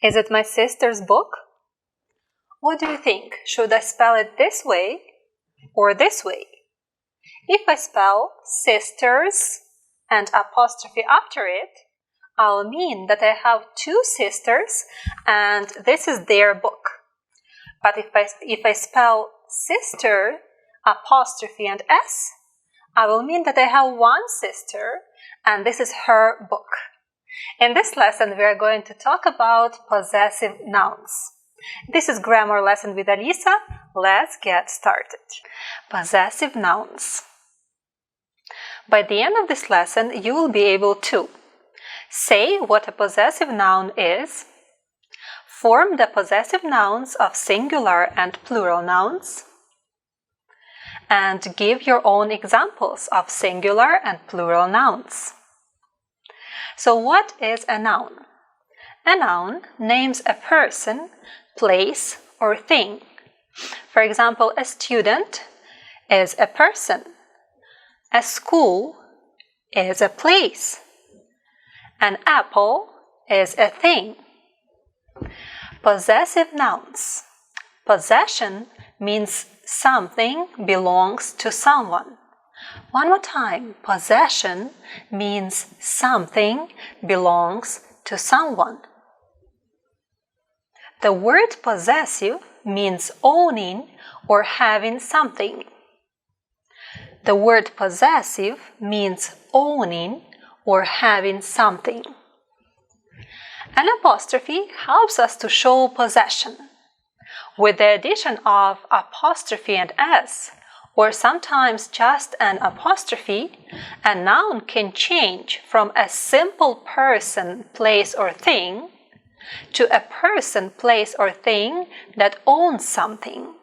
Is it my sister's book? What do you think? Should I spell it this way or this way? If I spell sisters and apostrophe after it, I'll mean that I have two sisters and this is their book. But if I spell sister, apostrophe and s, I will mean that I have one sister and this is her book. In this lesson, we are going to talk about possessive nouns. This is grammar lesson with Alisa. Let's get started. Possessive nouns. By the end of this lesson, you will be able to say what a possessive noun is, form the possessive nouns of singular and plural nouns, and give your own examples of singular and plural nouns. So what is a noun? A noun names a person, place, or thing. For example, a student is a person. A school is a place. An apple is a thing. Possessive nouns. Possession means something belongs to someone. One more time. Possession means something belongs to someone. The word possessive means owning or having something. The word possessive means owning or having something. An apostrophe helps us to show possession. With the addition of apostrophe and s, or sometimes just an apostrophe, a noun can change from a simple person, place, or thing to a person, place, or thing that owns something.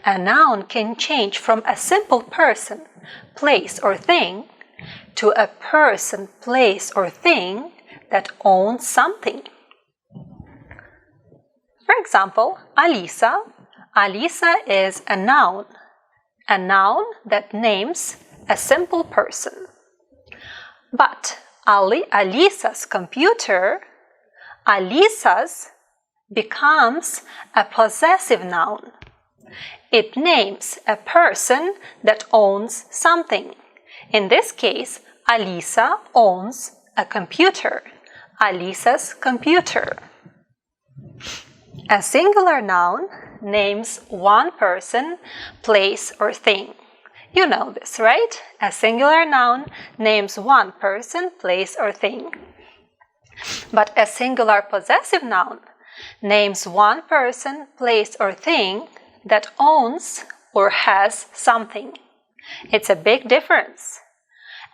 A noun can change from a simple person, place, or thing to a person, place, or thing that owns something. For example, Alisa. Alisa is a noun that names a simple person. But Alisa's computer, Alisa's, becomes a possessive noun. It names a person that owns something. In this case, Alisa owns a computer. Alisa's computer. A singular noun names one person, place, or thing. You know this, right? A singular noun names one person, place, or thing. But a singular possessive noun names one person, place, or thing that owns or has something. It's a big difference.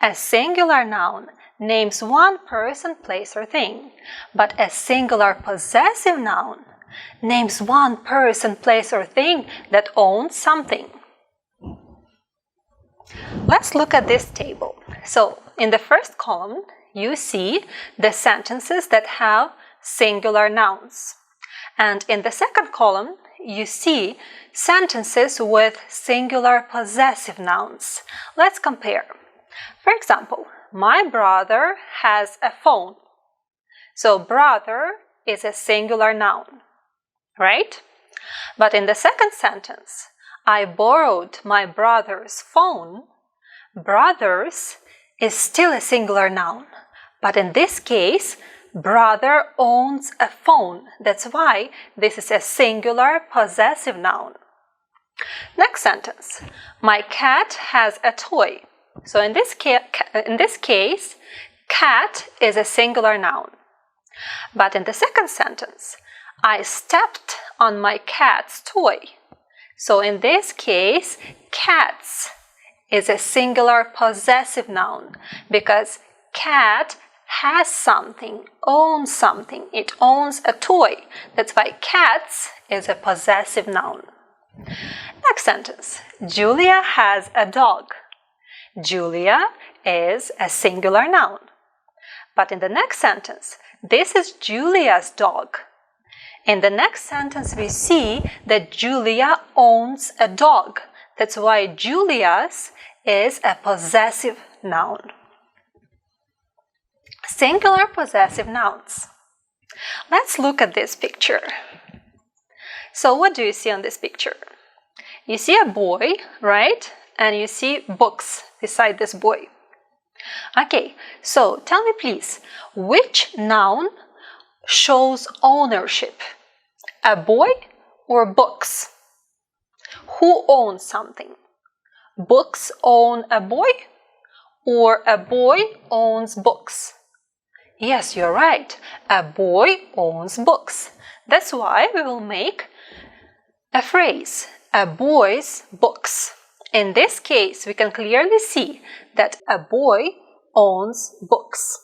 A singular noun names one person, place, or thing, but a singular possessive noun names one person, place, or thing that owns something. Let's look at this table. So, in the first column, you see the sentences that have singular nouns. And in the second column, you see sentences with singular possessive nouns. Let's compare. For example, my brother has a phone. So, brother is a singular noun, right? But in the second sentence, I borrowed my brother's phone. Brothers is still a singular noun. But in this case, brother owns a phone. That's why this is a singular possessive noun. Next sentence. My cat has a toy. So in this case, cat is a singular noun. But in the second sentence, I stepped on my cat's toy. So in this case, cats is a singular possessive noun because cat has something, owns something. It owns a toy. That's why cats is a possessive noun. Next sentence. Julia has a dog. Julia is a singular noun. But in the next sentence, this is Julia's dog. In the next sentence, we see that Julia owns a dog. That's why Julia's is a possessive noun. Singular possessive nouns. Let's look at this picture. So what do you see on this picture? You see a boy, right? And you see books beside this boy. Okay, so tell me please, which noun shows ownership? A boy or books? Who owns something? Books own a boy or a boy owns books? Yes, you're right. A boy owns books. That's why we will make a phrase, a boy's books. In this case, we can clearly see that a boy owns books.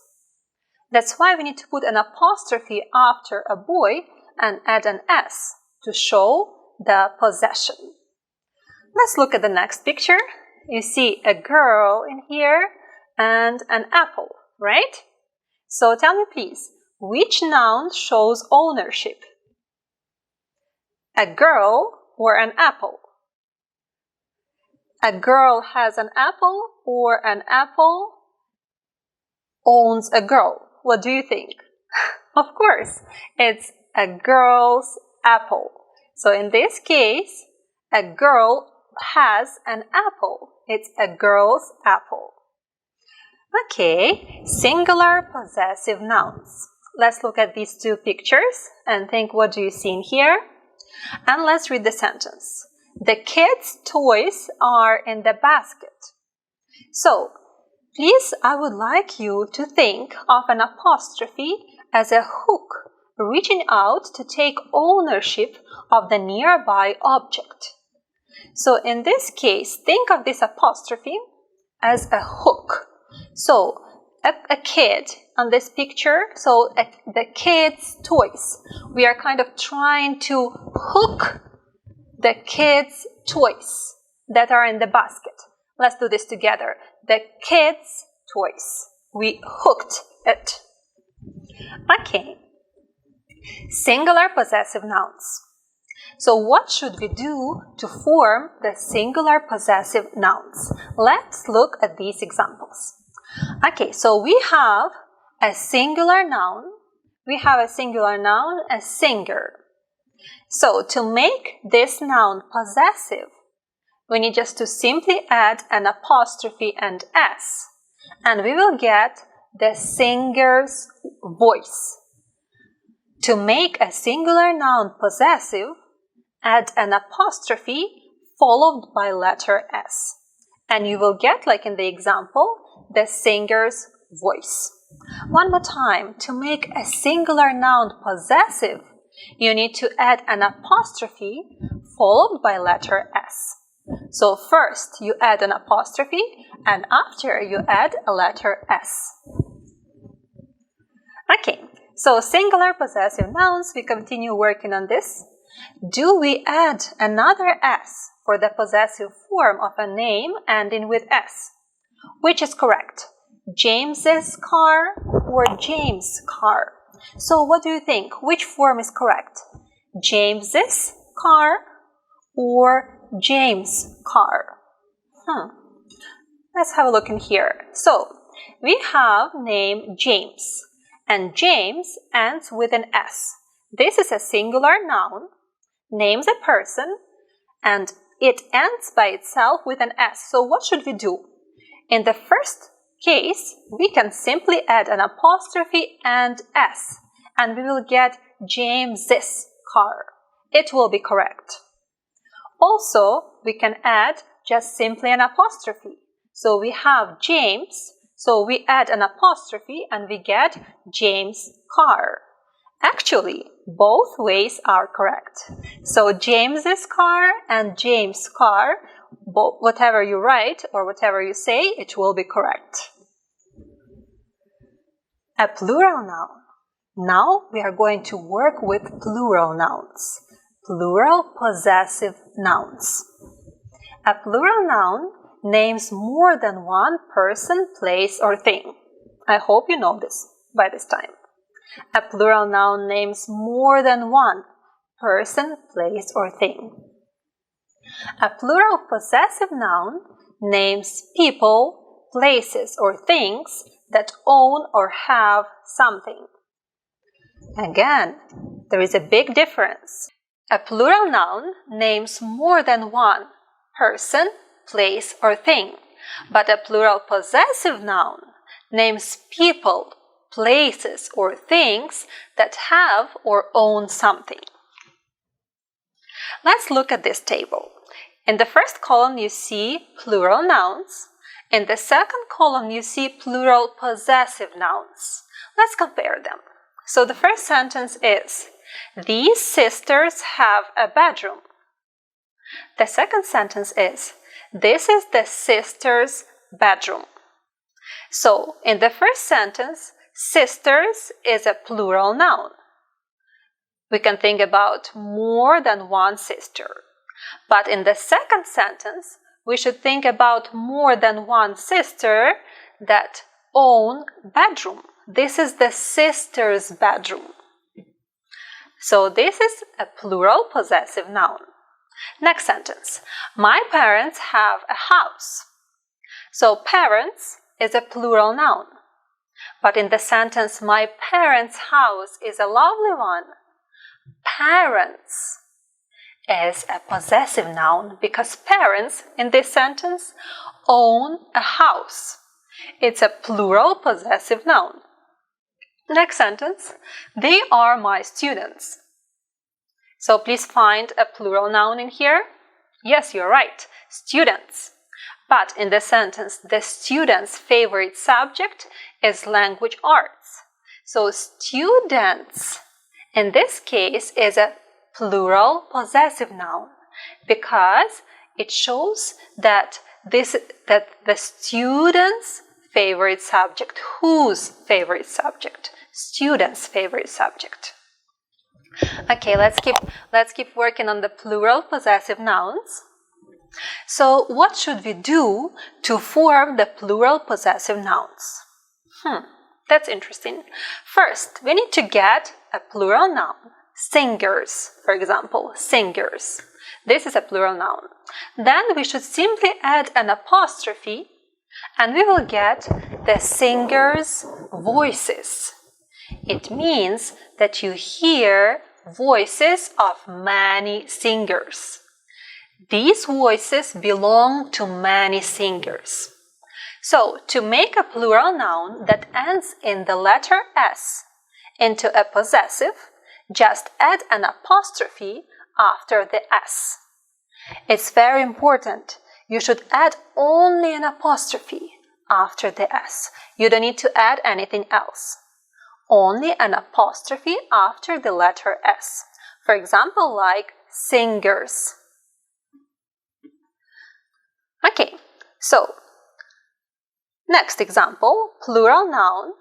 That's why we need to put an apostrophe after a boy and add an S to show the possession. Let's look at the next picture. You see a girl in here and an apple, right? So tell me please, which noun shows ownership? A girl or an apple? A girl has an apple or an apple owns a girl? What do you think? Of course, it's a girl's apple. So in this case, a girl has an apple. It's a girl's apple. Okay, singular possessive nouns. Let's look at these two pictures and think, what do you see in here? And let's read the sentence. The kids' toys are in the basket. So, please, I would like you to think of an apostrophe as a hook reaching out to take ownership of the nearby object. So, in this case, think of this apostrophe as a hook. So, a kid on this picture, the kids' toys. We are kind of trying to hook the kids' toys that are in the basket. Let's do this together. The kids' toys. We hooked it. Okay. Singular possessive nouns. So what should we do to form the singular possessive nouns? Let's look at these examples. Okay, so we have a singular noun. We have a singular noun, a singer. So to make this noun possessive, we need just to simply add an apostrophe and S, and we will get the singer's voice. To make a singular noun possessive, add an apostrophe followed by letter S, and you will get, like in the example, the singer's voice. One more time, to make a singular noun possessive, you need to add an apostrophe followed by letter S. So first you add an apostrophe and after you add a letter S. Okay, so singular possessive nouns, we continue working on this. Do we add another S for the possessive form of a name ending with S? Which is correct? James's car or James' car? So what do you think? Which form is correct? James's car or James' car? Let's have a look in here. So we have name James, and James ends with an S. This is a singular noun, names a person, and it ends by itself with an S. So what should we do? In the first case, we can simply add an apostrophe and S, and we will get James's car. It will be correct. Also, we can add just simply an apostrophe. So we have James, so we add an apostrophe and we get James' car. Actually, both ways are correct. So James's car and James' car, whatever you write or whatever you say, it will be correct. A plural noun. Now we are going to work with plural nouns. Plural possessive nouns. A plural noun names more than one person, place, or thing. I hope you know this by this time. A plural noun names more than one person, place, or thing. A plural possessive noun names people, places, or things that own or have something. Again, there is a big difference. A plural noun names more than one person, place, or thing, but a plural possessive noun names people, places, or things that have or own something. Let's look at this table. In the first column, you see plural nouns. In the second column, you see plural possessive nouns. Let's compare them. So the first sentence is, these sisters have a bedroom. The second sentence is, this is the sister's bedroom. So in the first sentence, sisters is a plural noun. We can think about more than one sister. But in the second sentence, we should think about more than one sister that own bedroom. This is the sister's bedroom. So this is a plural possessive noun. Next sentence. My parents have a house. So parents is a plural noun. But in the sentence, my parents' house is a lovely one, parents is a possessive noun because parents in this sentence own a house. It's a plural possessive noun. Next sentence, they are my students. So please find a plural noun in here. Yes, you're right, students. But in the sentence, the student's favorite subject is language arts. So students in this case is a plural possessive noun because it shows that the student's favorite subject, whose favorite subject? Student's favorite subject. Okay, let's keep working on the plural possessive nouns. So what should we do to form the plural possessive nouns? That's interesting. First, we need to get a plural noun. Singers, for example, singers. This is a plural noun. Then we should simply add an apostrophe and we will get the singers' voices. It means that you hear voices of many singers. These voices belong to many singers. So, to make a plural noun that ends in the letter S into a possessive, just add an apostrophe after the S. It's very important. You should add only an apostrophe after the S. You don't need to add anything else. Only an apostrophe after the letter S. For example, like singers. Okay, so next example, plural noun.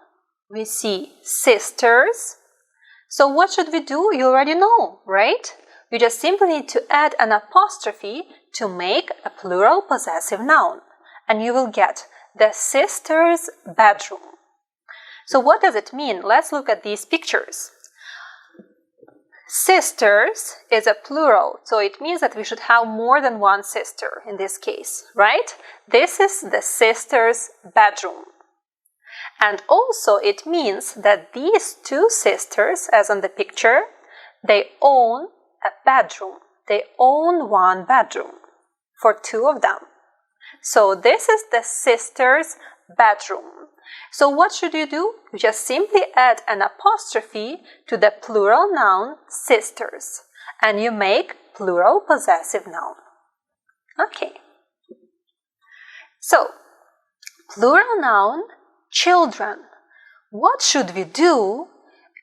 We see sisters. So what should we do? You already know, right? You just simply need to add an apostrophe to make a plural possessive noun. And you will get the sister's bedroom. So what does it mean? Let's look at these pictures. Sisters is a plural, so it means that we should have more than one sister in this case, right? This is the sister's bedroom. And also it means that these two sisters, as on the picture, they own a bedroom. They own one bedroom for two of them. So this is the sister's bedroom. So what should you do? You just simply add an apostrophe to the plural noun sisters and you make plural possessive noun. Okay. So, plural noun children. What should we do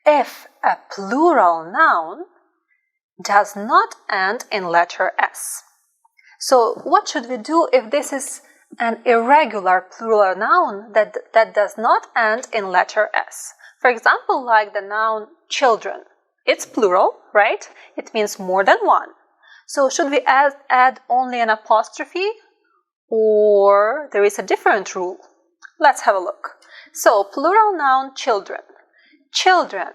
if a plural noun does not end in letter S? So what should we do if this is an irregular plural noun that does not end in letter S? For example, like the noun children. It's plural, right? It means more than one. So should we add only an apostrophe, or there is a different rule? Let's have a look. So plural noun children. Children.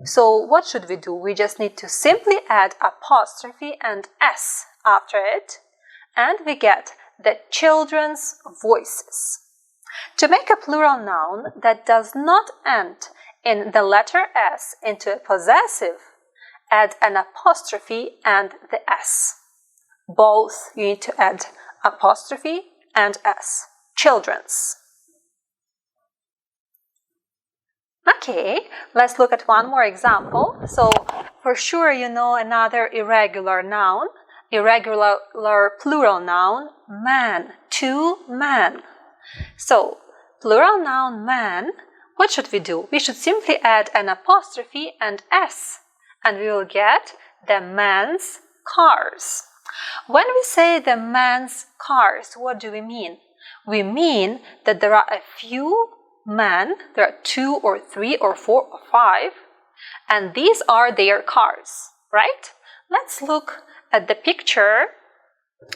So what should we do? We just need to simply add apostrophe and S after it, and we get the children's voices. To make a plural noun that does not end in the letter S into a possessive, add an apostrophe and the S. Both you need to add apostrophe and S. Children's. Okay, let's look at one more example. So, for sure you know another irregular noun, irregular plural noun, man, 2 men. So, plural noun man, what should we do? We should simply add an apostrophe and S, and we will get the men's cars. When we say the men's cars, what do we mean? We mean that there are a few men, there are 2 or 3 or 4 or 5, and these are their cars, right? Let's look at the picture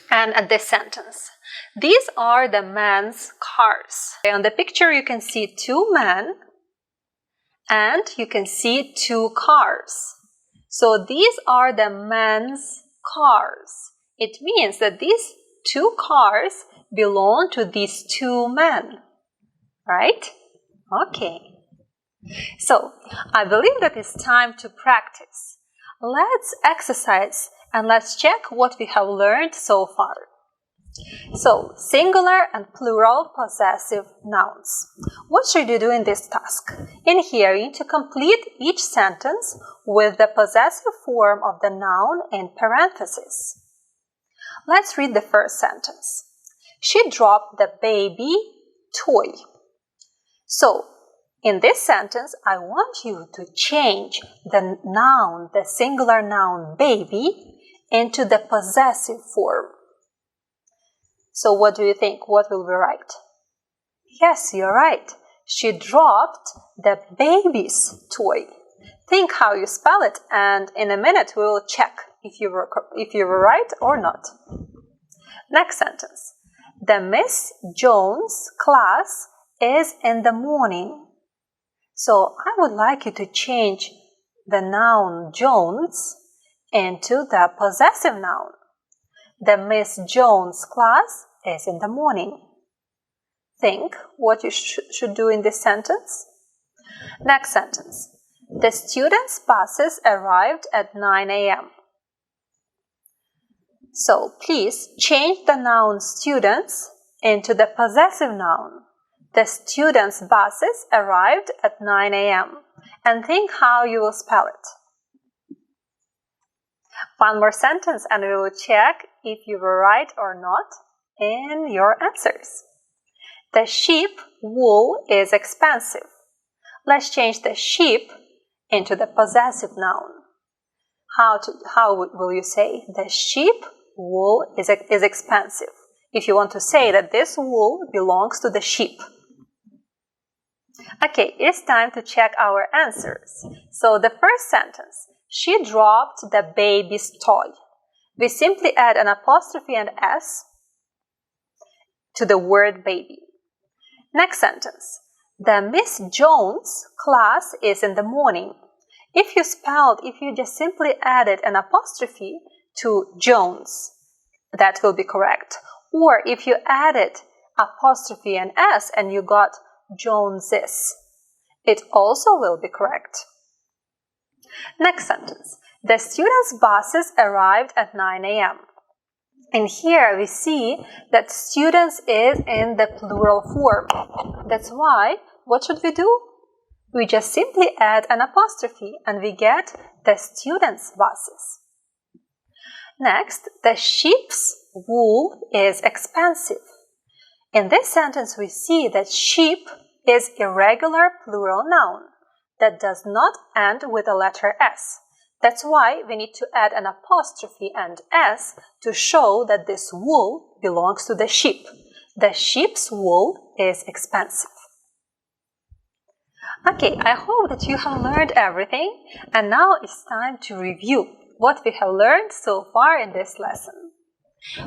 and at this sentence. These are the men's cars. On the picture you can see 2 men and you can see 2 cars. So these are the men's cars. It means that these 2 cars belong to these 2 men, right? Okay. So, I believe that it's time to practice. Let's exercise and let's check what we have learned so far. So, singular and plural possessive nouns. What should you do in this task? In here, you need to complete each sentence with the possessive form of the noun in parentheses. Let's read the first sentence. She dropped the baby toy. So, in this sentence, I want you to change the noun, the singular noun baby, into the possessive form. So what do you think? What will we write? Yes, you're right. She dropped the baby's toy. Think how you spell it, and in a minute we will check if you were right or not. Next sentence. The Miss Jones class is in the morning. So I would like you to change the noun Jones into the possessive noun. The Miss Jones class is in the morning. Think what you should do in this sentence. Next sentence. The students' buses arrived at 9 a.m. So please change the noun students into the possessive noun. The students' buses arrived at 9 a.m. and think how you will spell it. One more sentence and we will check if you were right or not in your answers. The sheep wool is expensive. Let's change the sheep into the possessive noun. How will you say the sheep wool is expensive? If you want to say that this wool belongs to the sheep. Okay, it's time to check our answers. So the first sentence, she dropped the baby's toy. We simply add an apostrophe and S to the word baby. Next sentence, the Miss Jones class is in the morning. If you just simply added an apostrophe to Jones, that will be correct. Or if you added apostrophe and S and you got Joneses, it also will be correct. Next sentence. The students' buses arrived at 9 a.m. And here we see that students is in the plural form. That's why, what should we do? We just simply add an apostrophe and we get the students' buses. Next, the sheep's wool is expensive. In this sentence, we see that sheep is irregular plural noun that does not end with a letter S. That's why we need to add an apostrophe and S to show that this wool belongs to the sheep. The sheep's wool is expensive. Okay, I hope that you have learned everything, and now it's time to review what we have learned so far in this lesson.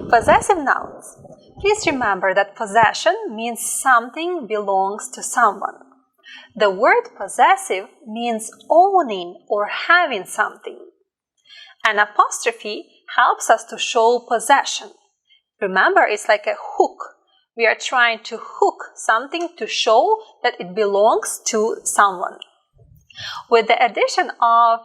Possessive nouns. Please remember that possession means something belongs to someone. The word possessive means owning or having something. An apostrophe helps us to show possession. Remember, it's like a hook. We are trying to hook something to show that it belongs to someone. With the addition of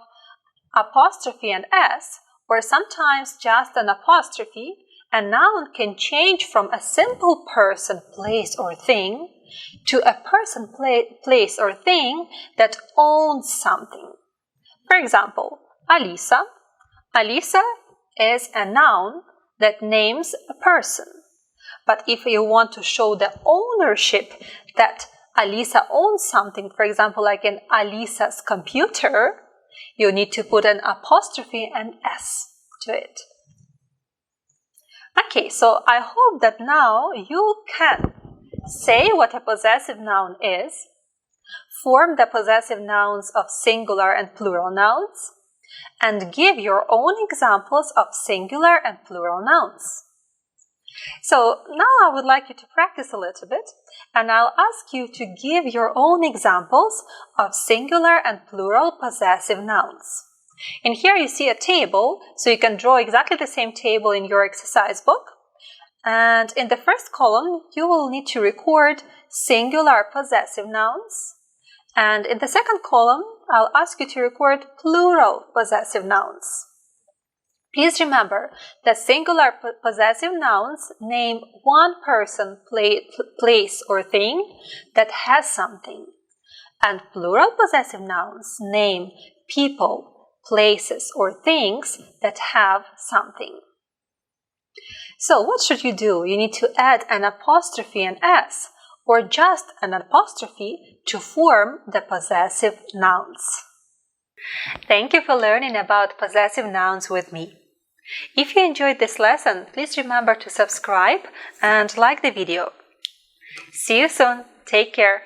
apostrophe and s, or sometimes just an apostrophe, a noun can change from a simple person, place, or thing to a person, place, or thing that owns something. For example, Alisa. Alisa is a noun that names a person. But if you want to show the ownership that Alisa owns something, for example, like in Alisa's computer, you need to put an apostrophe and s to it. Okay, so I hope that now you can say what a possessive noun is, form the possessive nouns of singular and plural nouns, and give your own examples of singular and plural nouns. So now I would like you to practice a little bit, and I'll ask you to give your own examples of singular and plural possessive nouns. And here you see a table, so you can draw exactly the same table in your exercise book. And in the first column, you will need to record singular possessive nouns. And in the second column, I'll ask you to record plural possessive nouns. Please remember that singular possessive nouns name one person, place, or thing that has something. And plural possessive nouns name people, places, or things that have something. So what should you do? You need to add an apostrophe and s, or just an apostrophe to form the possessive nouns. Thank you for learning about possessive nouns with me. If you enjoyed this lesson, please remember to subscribe and like the video. See you soon. Take care.